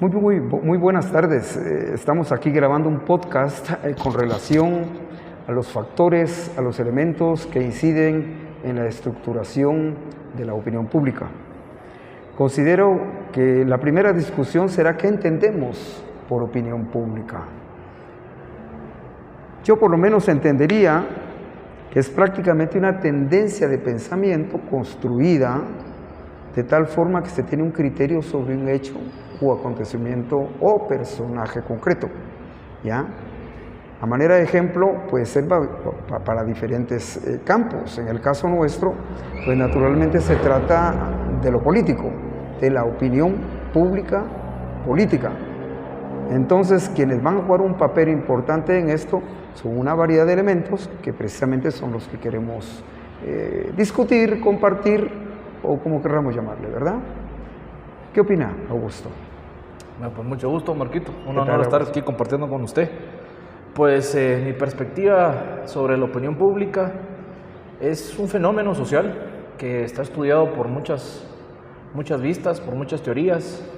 Muy buenas tardes. Estamos aquí grabando un podcast con relación a los factores, a los elementos que inciden en la estructuración de la opinión pública. Considero que la primera discusión será qué entendemos por opinión pública. Yo por lo menos entendería que es prácticamente una tendencia de pensamiento construida de tal forma que se tiene un criterio sobre un hecho o acontecimiento o personaje concreto, ¿ya? A manera de ejemplo, puede ser para diferentes campos. En el caso nuestro, pues naturalmente se trata de lo político, de la opinión pública política. Entonces, quienes van a jugar un papel importante en esto son una variedad de elementos que precisamente son los que queremos discutir, compartir o como queramos llamarle, ¿verdad? ¿Qué opina, Augusto? Bueno, pues mucho gusto, Marquito. Un honor estar aquí compartiendo con usted. Pues mi perspectiva sobre la opinión pública es un fenómeno social que está estudiado por muchas vistas, por muchas teorías,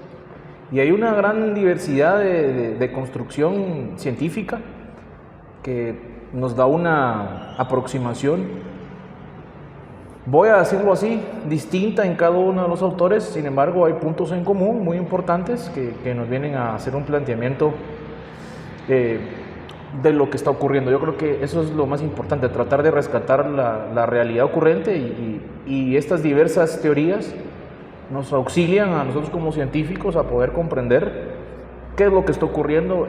y hay una gran diversidad de construcción científica que nos da una aproximación, voy a decirlo así, distinta en cada uno de los autores. Sin embargo, hay puntos en común muy importantes que nos vienen a hacer un planteamiento de lo que está ocurriendo. Yo creo que eso es lo más importante, tratar de rescatar la realidad ocurrente, y estas diversas teorías nos auxilian a nosotros como científicos a poder comprender qué es lo que está ocurriendo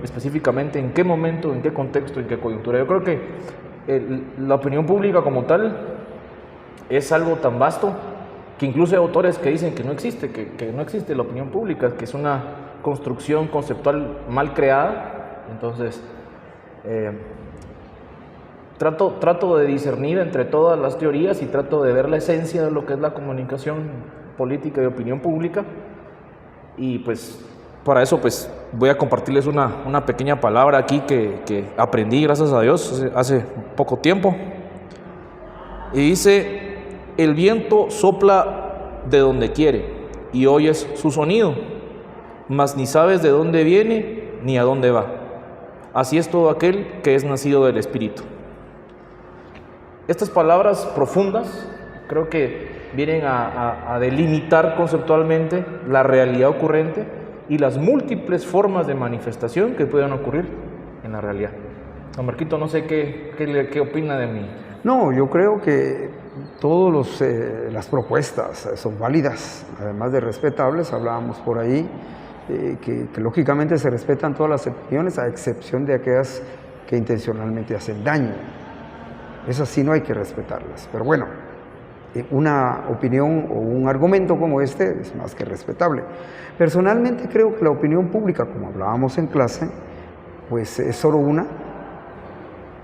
específicamente, en qué momento, en qué contexto, en qué coyuntura. Yo creo que la opinión pública como tal es algo tan vasto que incluso hay autores que dicen que no existe la opinión pública, que es una construcción conceptual mal creada. Entonces, trato de discernir entre todas las teorías y trato de ver la esencia de lo que es la comunicación política y opinión pública. Y pues para eso pues voy a compartirles una pequeña palabra aquí que aprendí, gracias a Dios, hace poco tiempo. Y dice: el viento sopla de donde quiere y oyes su sonido, mas ni sabes de dónde viene ni a dónde va. Así es todo aquel que es nacido del Espíritu. Estas palabras profundas creo que vienen a delimitar conceptualmente la realidad ocurrente y las múltiples formas de manifestación que pueden ocurrir en la realidad. Don Marquito, no sé qué opina de mí. No, yo creo que todas las propuestas son válidas, además de respetables. Hablábamos por ahí que lógicamente se respetan todas las opiniones, a excepción de aquellas que intencionalmente hacen daño. Esas sí no hay que respetarlas, pero bueno, una opinión o un argumento como este es más que respetable. Personalmente creo que la opinión pública, como hablábamos en clase, pues es solo una,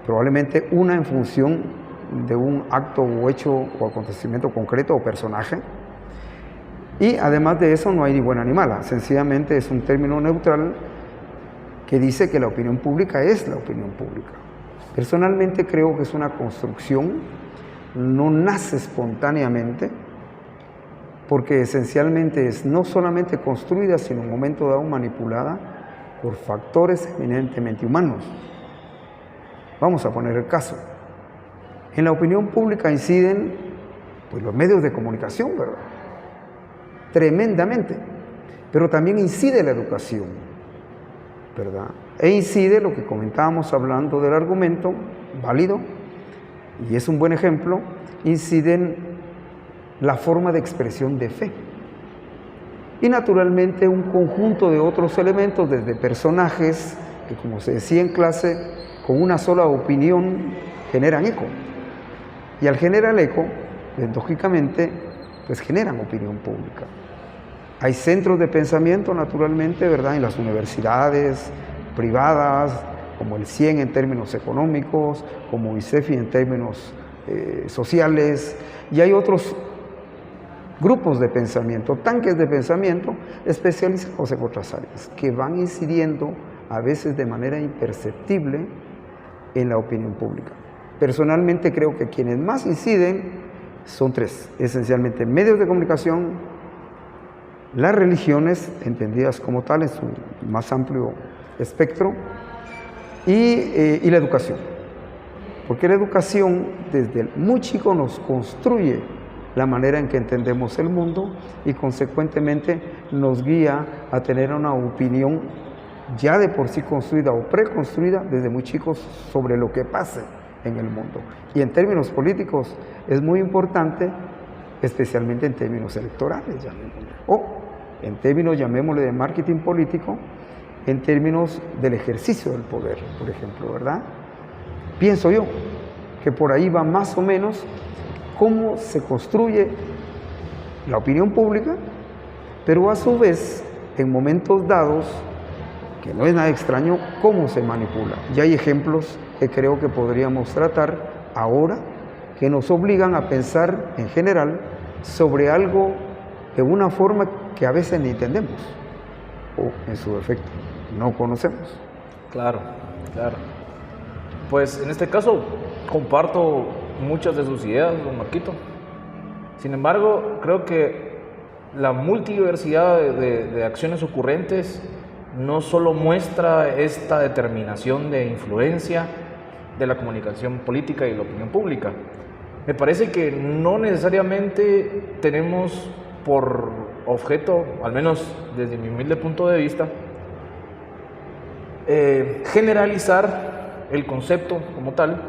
probablemente una en función de un acto o hecho o acontecimiento concreto o personaje, y además de eso no hay ni buena ni mala, sencillamente es un término neutral que dice que la opinión pública es la opinión pública. Personalmente creo que es una construcción, no nace espontáneamente, porque esencialmente es no solamente construida, sino en un momento dado manipulada por factores eminentemente humanos. Vamos a poner el caso. En la opinión pública inciden pues, los medios de comunicación, ¿verdad? Tremendamente, pero también incide la educación, ¿verdad? E incide lo que comentábamos hablando del argumento válido, y es un buen ejemplo, inciden la forma de expresión de fe. Y naturalmente un conjunto de otros elementos, desde personajes que, como se decía en clase, con una sola opinión generan eco. Y al generar eco, pues, lógicamente, pues generan opinión pública. Hay centros de pensamiento, naturalmente, ¿verdad?, en las universidades privadas, como el CIEN en términos económicos, como ICEFI en términos sociales, y hay otros grupos de pensamiento, tanques de pensamiento especializados en otras áreas, que van incidiendo a veces de manera imperceptible en la opinión pública. Personalmente creo que quienes más inciden son tres, esencialmente medios de comunicación, las religiones, entendidas como tal en su más amplio espectro, y la educación. Porque la educación desde muy chico nos construye la manera en que entendemos el mundo y consecuentemente nos guía a tener una opinión ya de por sí construida o preconstruida desde muy chicos sobre lo que pase en el mundo. Y en términos políticos es muy importante, especialmente en términos electorales, llamémosle, o en términos, llamémosle, de marketing político, en términos del ejercicio del poder, por ejemplo, ¿verdad? Pienso yo que por ahí va más o menos cómo se construye la opinión pública, pero a su vez, en momentos dados, que no es nada extraño, cómo se manipula. Y hay ejemplos que creo que podríamos tratar ahora, que nos obligan a pensar en general sobre algo de una forma que a veces ni entendemos, o en su defecto, no conocemos. Claro, claro. Pues en este caso comparto muchas de sus ideas, don Marquito. Sin embargo, creo que la multidiversidad de acciones ocurrentes no solo muestra esta determinación de influencia de la comunicación política y la opinión pública. Me parece que no necesariamente tenemos por objeto, al menos desde mi humilde punto de vista, generalizar el concepto como tal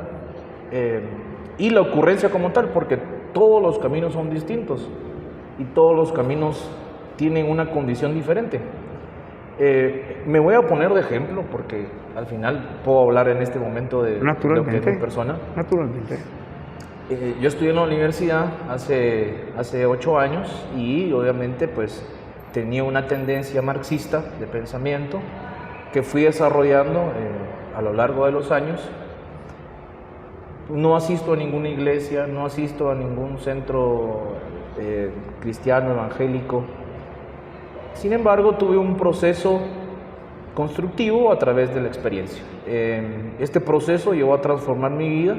y la ocurrencia como tal, porque todos los caminos son distintos y todos los caminos tienen una condición diferente. Me voy a poner de ejemplo porque al final puedo hablar en este momento de lo que es mi persona. Naturalmente. Yo estudié en la universidad hace 8 años y obviamente pues tenía una tendencia marxista de pensamiento que fui desarrollando a lo largo de los años. No asisto a ninguna iglesia, no asisto a ningún centro cristiano, evangélico. Sin embargo, tuve un proceso constructivo a través de la experiencia. Este proceso llevó a transformar mi vida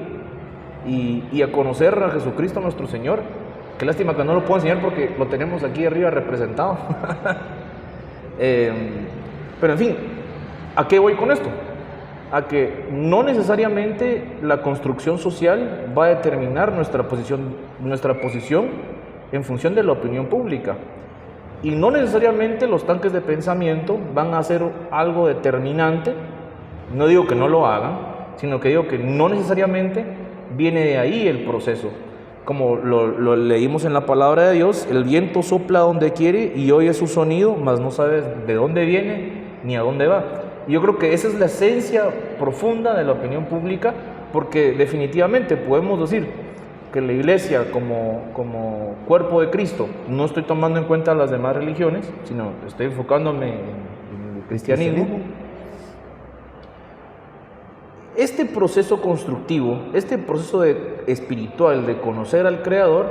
y a conocer a Jesucristo nuestro Señor. Qué lástima que no lo puedo enseñar porque lo tenemos aquí arriba representado. Pero en fin, ¿a qué voy con esto? A que no necesariamente la construcción social va a determinar nuestra posición en función de la opinión pública. Y no necesariamente los tanques de pensamiento van a ser algo determinante. No digo que no lo hagan, sino que digo que no necesariamente viene de ahí el proceso. Como lo leímos en la palabra de Dios, el viento sopla donde quiere y oye su sonido, mas no sabes de dónde viene ni a dónde va. Y yo creo que esa es la esencia profunda de la opinión pública, porque definitivamente podemos decir que la iglesia como cuerpo de Cristo, no estoy tomando en cuenta las demás religiones, sino estoy enfocándome en el cristianismo. Este proceso constructivo, este proceso espiritual de conocer al Creador,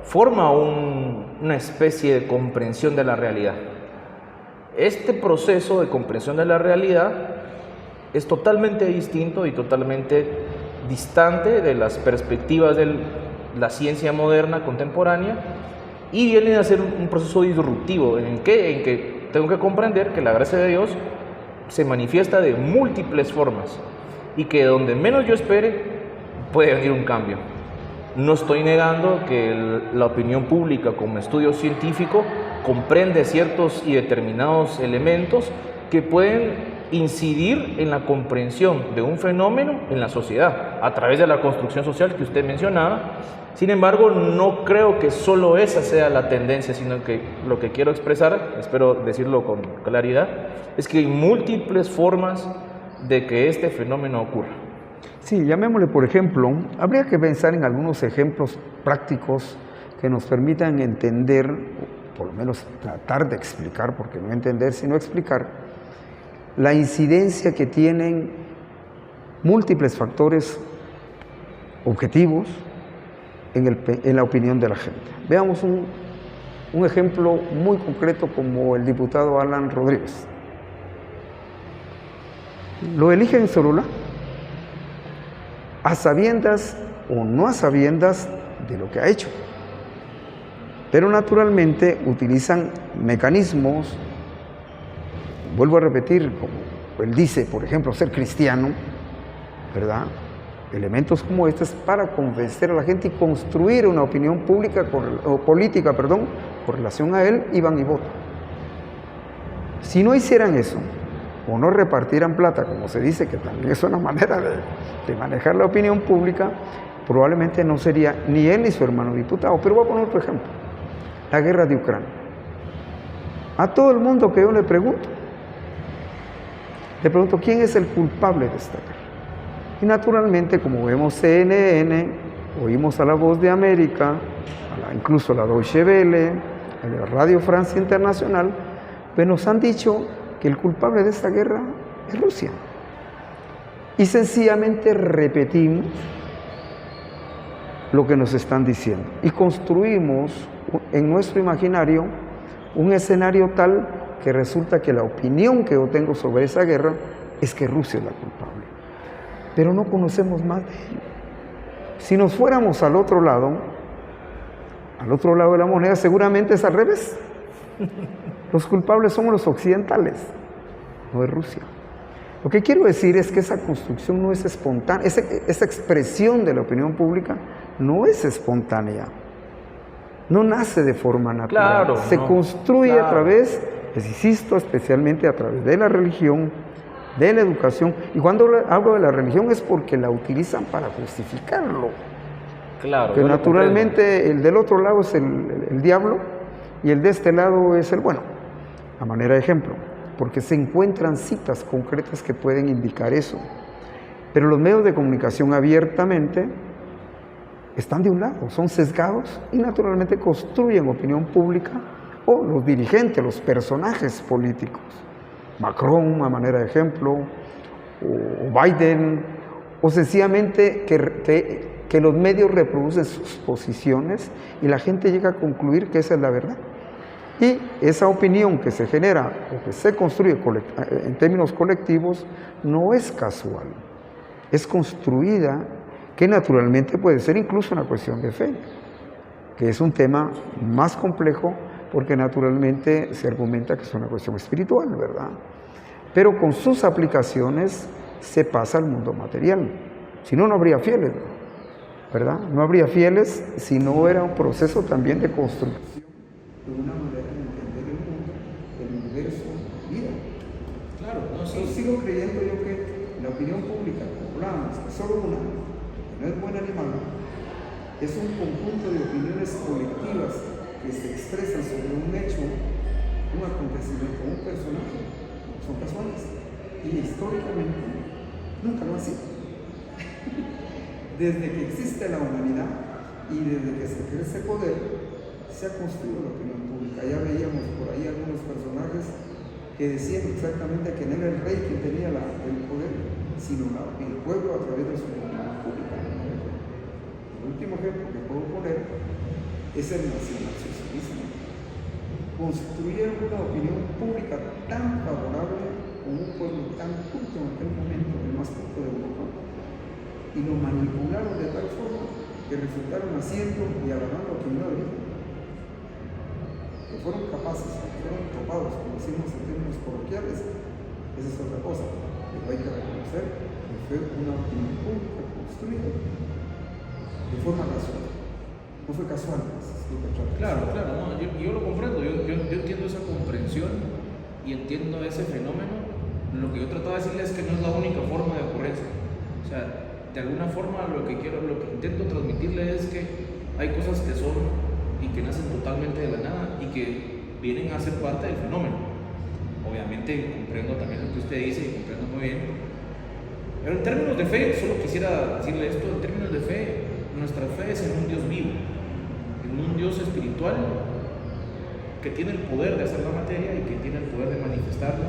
forma una especie de comprensión de la realidad. Este proceso de comprensión de la realidad es totalmente distinto y totalmente distante de las perspectivas de la ciencia moderna contemporánea y viene a ser un proceso disruptivo en que tengo que comprender que la gracia de Dios se manifiesta de múltiples formas y que donde menos yo espere puede venir un cambio. No estoy negando que la opinión pública como estudio científico comprende ciertos y determinados elementos que pueden incidir en la comprensión de un fenómeno en la sociedad a través de la construcción social que usted mencionaba. Sin embargo, no creo que solo esa sea la tendencia, sino que lo que quiero expresar, espero decirlo con claridad, es que hay múltiples formas de que este fenómeno ocurra. Sí, llamémosle, por ejemplo, habría que pensar en algunos ejemplos prácticos que nos permitan entender, por lo menos tratar de explicar, porque no entender sino explicar, la incidencia que tienen múltiples factores objetivos en la opinión de la gente. Veamos un ejemplo muy concreto como el diputado Alan Rodríguez. Lo eligen en Sololá, a sabiendas o no a sabiendas de lo que ha hecho. pero naturalmente utilizan mecanismos, vuelvo a repetir, como él dice, por ejemplo, ser cristiano, ¿verdad? Elementos como estos para convencer a la gente y construir una opinión pública o política, con relación a él, y van y votan. Si no hicieran eso, o no repartieran plata, como se dice, que también es una manera de manejar la opinión pública, probablemente no sería ni él ni su hermano diputado. Pero voy a poner otro ejemplo, la guerra de Ucrania. A todo el mundo que yo le pregunto, ¿quién es el culpable de esta guerra? Y naturalmente, como vemos CNN, oímos a La Voz de América, incluso a la Deutsche Welle, a la Radio Francia Internacional, pues nos han dicho que el culpable de esta guerra es Rusia. Y sencillamente repetimos lo que nos están diciendo. Y construimos en nuestro imaginario un escenario tal que resulta que la opinión que yo tengo sobre esa guerra es que Rusia es la culpable. Pero no conocemos más de ello. Si nos fuéramos al otro lado de la moneda, seguramente es al revés. Los culpables somos los occidentales, no es Rusia. Lo que quiero decir es que esa construcción no es espontánea, esa expresión de la opinión pública no es espontánea, no nace de forma natural, se construye a través, les insisto, especialmente a través de la religión, de la educación, y cuando hablo de la religión es porque la utilizan para justificarlo. Claro. Que naturalmente el del otro lado es el diablo y el de este lado es el bueno, a manera de ejemplo, porque se encuentran citas concretas que pueden indicar eso. Pero los medios de comunicación abiertamente están de un lado, son sesgados y naturalmente construyen opinión pública, o los dirigentes, los personajes políticos, Macron a manera de ejemplo, o Biden, o sencillamente que los medios reproducen sus posiciones y la gente llega a concluir que esa es la verdad. Y esa opinión que se genera o que se construye en términos colectivos no es casual, es construida, que naturalmente puede ser incluso una cuestión de fe, que es un tema más complejo porque naturalmente se argumenta que es una cuestión espiritual, ¿verdad? Pero con sus aplicaciones se pasa al mundo material, si no, no habría fieles, ¿verdad? No habría fieles si no era un proceso también de construcción de una manera de entender el mundo, el universo, la vida. Claro, no, sí. Yo sigo creyendo que la opinión pública, como hablábamos, que solo una, que no es buena ni mala, es un conjunto de opiniones colectivas que se expresan sobre un hecho, un acontecimiento, un personaje, son casuales. Y históricamente nunca lo ha sido. Desde que existe la humanidad y desde que se ejerce poder, se ha construido la opinión pública. Ya veíamos por ahí algunos personajes que decían exactamente que no era el rey quien tenía el poder, sino el pueblo a través de su opinión pública. El último ejemplo que puedo poner es el nacionalsocialismo. Construyeron una opinión pública tan favorable con un pueblo tan culto en aquel momento, el más culto de Europa, y lo manipularon de tal forma que resultaron haciendo y agarrando a quien no debía. Que fueron capaces, que fueron topados, como decimos en términos coloquiales, esa es otra cosa. Pero hay que reconocer que fue una opinión pública construida de forma casual. No fue casual, Claro, no, yo lo comprendo, yo entiendo esa comprensión y entiendo ese fenómeno. Lo que yo trataba de decirle es que no es la única forma de ocurrencia. O sea, de alguna forma lo que intento transmitirle es que hay cosas que son y que nacen totalmente de la nada y que vienen a ser parte del fenómeno. Obviamente comprendo también lo que usted dice y comprendo muy bien. Pero en términos de fe, solo quisiera decirle esto, en términos de fe, nuestra fe es en un Dios vivo, en un Dios espiritual que tiene el poder de hacer la materia y que tiene el poder de manifestarla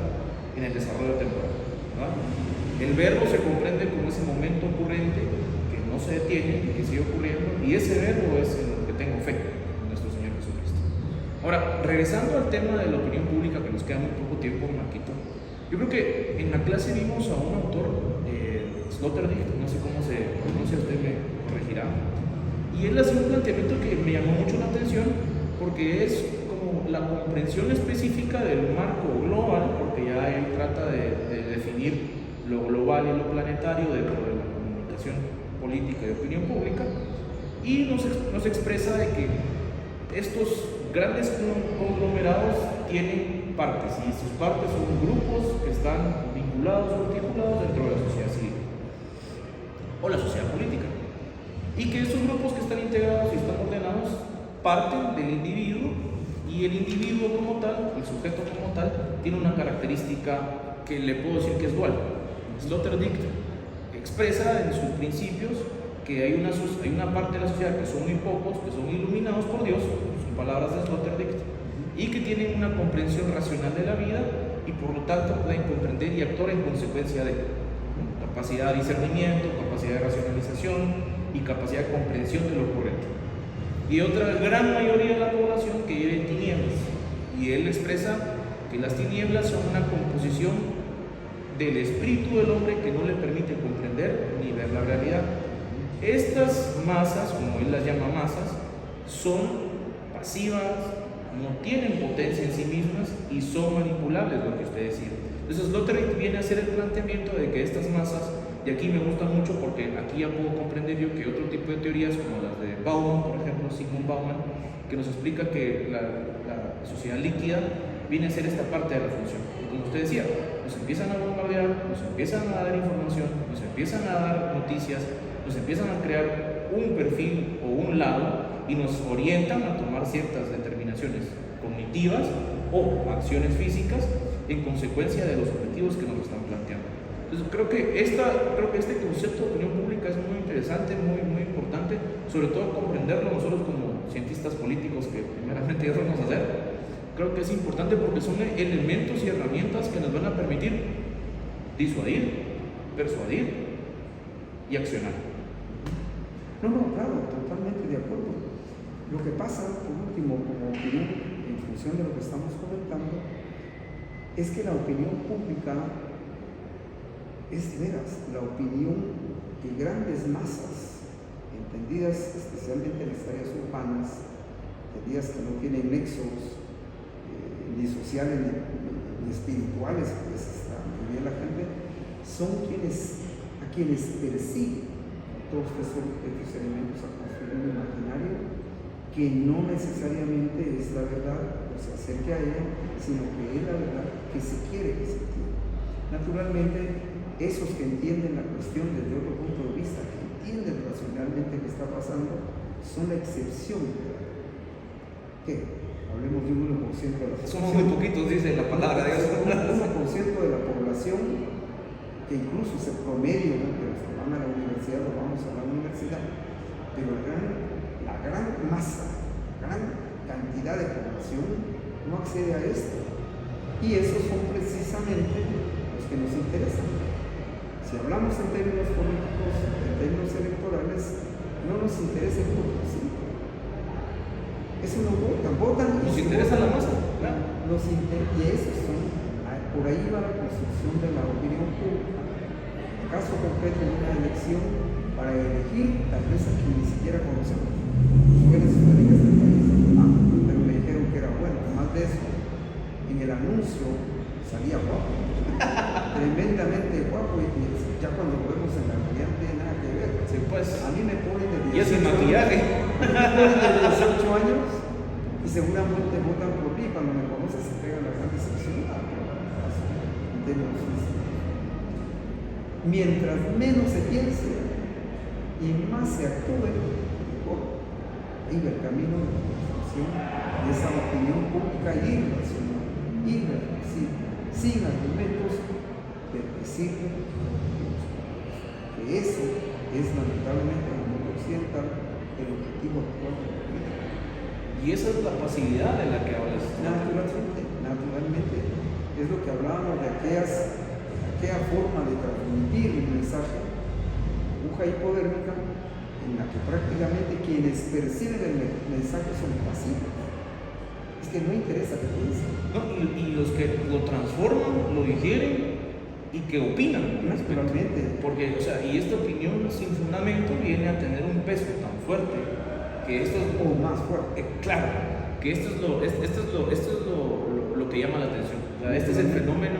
en el desarrollo temporal, ¿verdad? El verbo se comprende como ese momento ocurrente que no se detiene y que sigue ocurriendo, y ese verbo es en lo que tengo fe, en nuestro Señor Jesucristo. Ahora, regresando al tema de la opinión pública, que nos queda muy poco tiempo, Marquito, yo creo que en la clase vimos a un autor, Sloterdijk, no sé cómo se pronuncia, usted me corregirá, y él hace un planteamiento que me llamó mucho la atención, porque es como la comprensión específica del marco global, porque ya él trata de definir lo global y lo planetario dentro de la comunicación política y opinión pública, y nos expresa de que estos grandes conglomerados tienen partes, y sus partes son grupos que están vinculados o articulados dentro de la sociedad civil o la sociedad política, y que esos grupos que están integrados y están ordenados parten del individuo, y el individuo como tal, el sujeto como tal, tiene una característica que le puedo decir que es dual. Sloterdijk expresa en sus principios que hay una parte de la sociedad que son muy pocos, que son iluminados por Dios, son palabras de Sloterdijk, y que tienen una comprensión racional de la vida y por lo tanto pueden comprender y actuar en consecuencia de capacidad de discernimiento, capacidad de racionalización y capacidad de comprensión de lo correcto. Y otra gran mayoría de la población que vive en tinieblas, y él expresa que las tinieblas son una composición del espíritu del hombre que no le permite comprender ni ver la realidad. Estas masas, como él las llama masas, son pasivas, no tienen potencia en sí mismas y son manipulables, lo que usted decía. Entonces Sloterdijk viene a hacer el planteamiento de que estas masas, y aquí me gusta mucho porque aquí ya puedo comprender yo que otro tipo de teorías como las de Bauman, por ejemplo, Zygmunt Bauman, que nos explica que la sociedad líquida viene a ser esta parte de la función. Y como usted decía, nos empiezan a bombardear, nos empiezan a dar información, nos empiezan a dar noticias, nos empiezan a crear un perfil o un lado y nos orientan a tomar ciertas determinaciones cognitivas o acciones físicas en consecuencia de los objetivos que nos están planteando. Entonces creo que este concepto de opinión pública es muy interesante, muy, muy importante, sobre todo comprenderlo nosotros como cientistas políticos que primeramente eso vamos a hacer. Creo que es importante porque son elementos y herramientas que nos van a permitir disuadir, persuadir y accionar. No, claro, totalmente de acuerdo. Lo que pasa, por último, como opinión, en función de lo que estamos comentando, es que la opinión pública es de veras la opinión de grandes masas, entendidas especialmente en las áreas urbanas, entendidas que no tienen nexos ni sociales ni espirituales, pues la mayoría de la gente, son a quienes persiguen todos estos elementos a construir un imaginario que no necesariamente es la verdad o se acerque a ella, sino que es la verdad que se quiere que se entienda. Naturalmente, esos que entienden la cuestión desde otro punto de vista, que entienden racionalmente qué está pasando, son la excepción. ¿Qué? Hablemos de un 1% de la población. Somos muy poquitos, dice la palabra de Dios. Un 1% de la población, que incluso es el promedio, ¿no?, de los que van a la universidad o vamos a la universidad, pero la gran masa, la gran cantidad de población no accede a esto. Y esos son precisamente los que nos interesan. Si hablamos en términos políticos, en términos electorales, no nos interesa el voto, ¿sí? Eso no votan. Nos interesa la masa, claro. Y esos son, por ahí va la construcción de la opinión pública. En el caso concreto de una elección, para elegir tal vez a quien ni siquiera conocemos. Puede suceder en este país, pero me dijeron que era bueno. Además de eso, en el anuncio salía guapo, tremendamente guapo, y ya cuando lo vemos en la realidad no tiene nada que ver. Sí, pues. A mí me ponen de 18 y sin maquillaje. años y seguramente votan por mí. Cuando me conocen se pegan la gran decepción. Mientras menos se piense y más se actúe, mejor. Ahí va el camino de la construcción de esa opinión pública irracional, irreflexiva, sin argumentos, pero que sirven que eso es lamentablemente en el mundo occidental el objetivo actual de la política. Y esa es la pasividad de la que hablas. Naturalmente, es lo que hablábamos de aquella forma de transmitir un mensaje, burbuja hipodérmica, en la que prácticamente quienes perciben el mensaje son pasivos. Es que no interesa que piensen. No, y los que lo transforman, lo digieren y que opinan. Naturalmente. Porque, o sea, y esta opinión sin fundamento viene a tener un peso tan fuerte que esto es. O más fuerte. Claro, que esto es lo que llama la atención. O sea, este es el fenómeno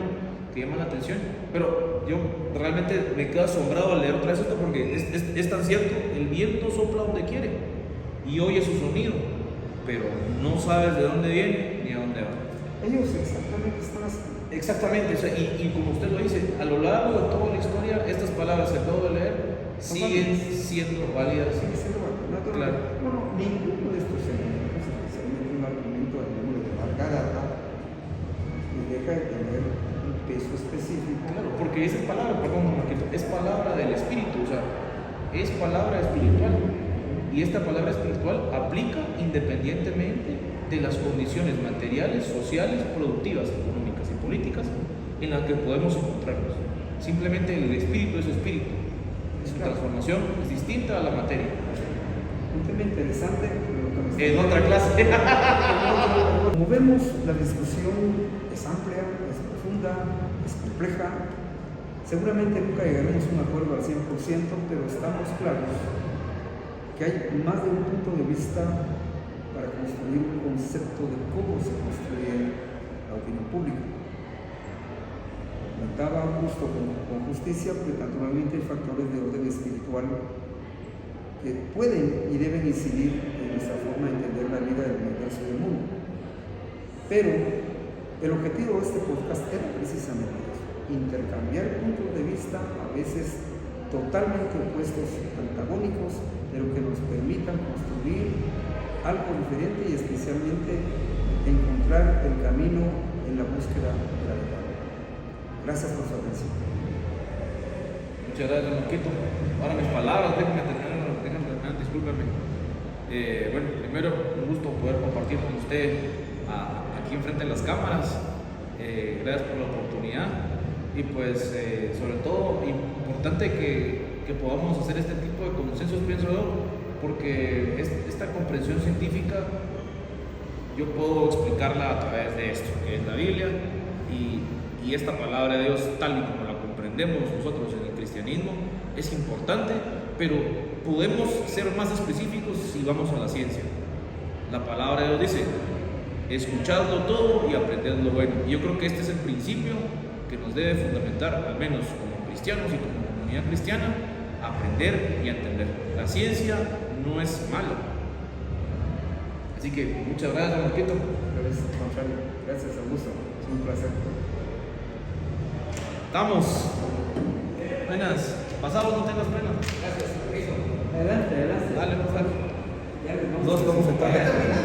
que llama la atención. Pero yo realmente me quedo asombrado al leer otra vez esto porque es tan cierto. El viento sopla donde quiere y oye su sonido, pero no sabes de dónde viene ni a dónde va. Ellos exactamente están así. Exactamente, o sea, y como usted lo dice, a lo largo de toda la historia, estas palabras que acabo de leer siguen siendo válidas. Sigue siendo válido. Claro. Bueno, ninguno de estos elementos, especialmente un argumento de larga data, deja de tener un peso específico. Claro, porque esa es palabra, perdón, Marquito, es palabra del espíritu, o sea, es palabra espiritual. Y esta palabra espiritual aplica independientemente de las condiciones materiales, sociales, productivas, económicas y políticas en las que podemos encontrarnos. Simplemente el espíritu es espíritu. Su transformación es distinta a la materia. Un tema interesante. En otra clase. Como vemos, la discusión es amplia, es profunda, es compleja. Seguramente nunca llegaremos a un acuerdo al 100%, pero estamos claros que hay más de un punto de vista para construir un concepto de cómo se construye la opinión pública. Comentaba Augusto con justicia, porque naturalmente hay factores de orden espiritual que pueden y deben incidir en nuestra forma de entender la vida del universo y del mundo. Pero el objetivo de este podcast era precisamente eso, intercambiar puntos de vista a veces totalmente opuestos, antagónicos, pero que nos permitan construir algo diferente y especialmente encontrar el camino en la búsqueda de la verdad. Gracias por su atención. Muchas gracias, Marquito. Ahora mis palabras, déjenme terminar, discúlpenme. Bueno, primero, un gusto poder compartir con usted aquí enfrente de las cámaras. Gracias por la oportunidad. Y pues, sobre todo, importante que podamos hacer este tipo de consensos, pienso yo, porque esta comprensión científica yo puedo explicarla a través de esto, que es la Biblia, y esta palabra de Dios, tal y como la comprendemos nosotros en el cristianismo, es importante, pero podemos ser más específicos si vamos a la ciencia. La palabra de Dios dice, escuchadlo todo y aprended lo bueno. Y yo creo que este es el principio que nos debe fundamentar, al menos como cristianos y como comunidad cristiana, aprender y entender. La ciencia no es mala. Así que muchas gracias, Marquito. Gracias, Augusto. Es un placer. Estamos. Buenas. Pasamos, no tengas pena. Gracias. Adelante. Dale, Ya les vamos Dos como se